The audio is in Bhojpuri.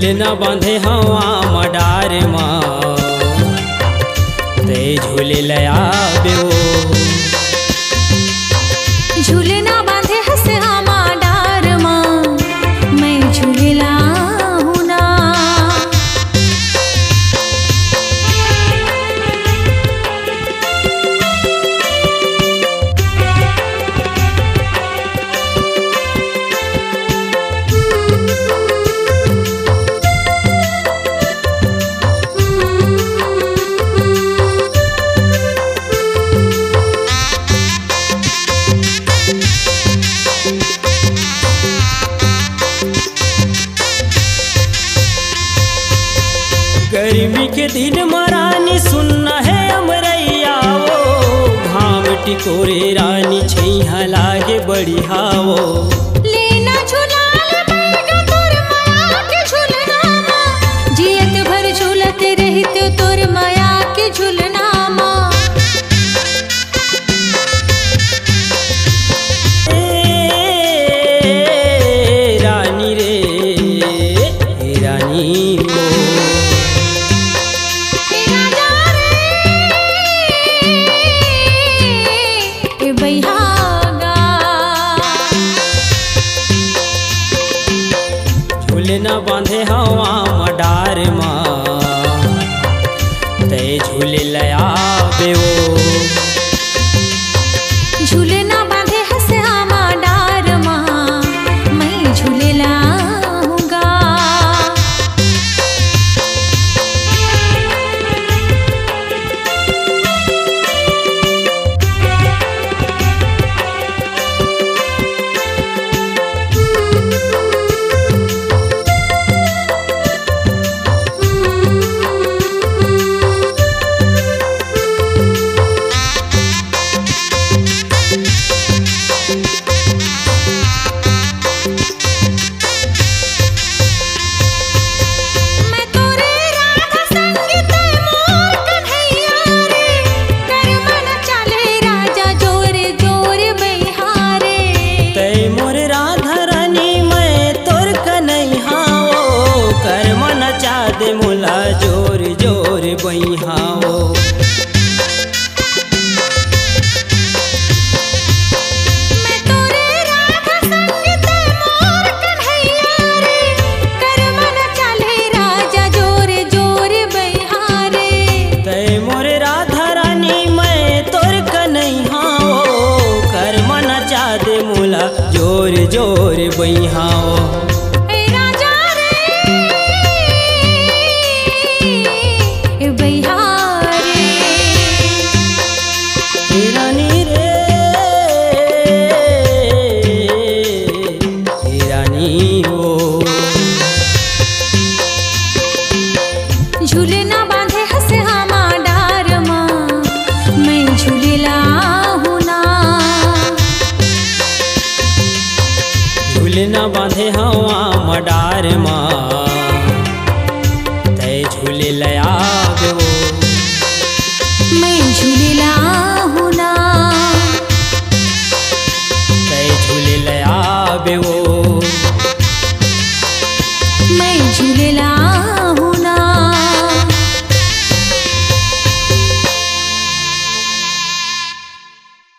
झूलना बांधे हवा मडार माँ ते झूले लया बेओ झूलना बांधे हंस आमा डार माँ मैं झूलेला हूँ ना। गर्मी के दिन मरानी सुनना है अमरैया वो घाम टिकोरे रानी छैहा लागे बड़ी हावो लेना झूलाल बैगा तोर माया के झूलना माँ जियत भर झूलते रहते तोर माया के झूलना माँ। रानी रे रानी वो झूलना बांधे हवा मडार माँ ते झूले लया बेओ झूलना बांधे हंस आमा डार माँ मैं झूलेला हूँगा। मुला जोर जोर बइहाओ मैं तोरे राधा संग ते मोर कन्हैया रे कर मन चले राजा जोर जोर बइहारे ते मोर राधा रानी मैं तोर कन्हैयाओ कर मन चाँद मुला जोर जोर बइहाओ।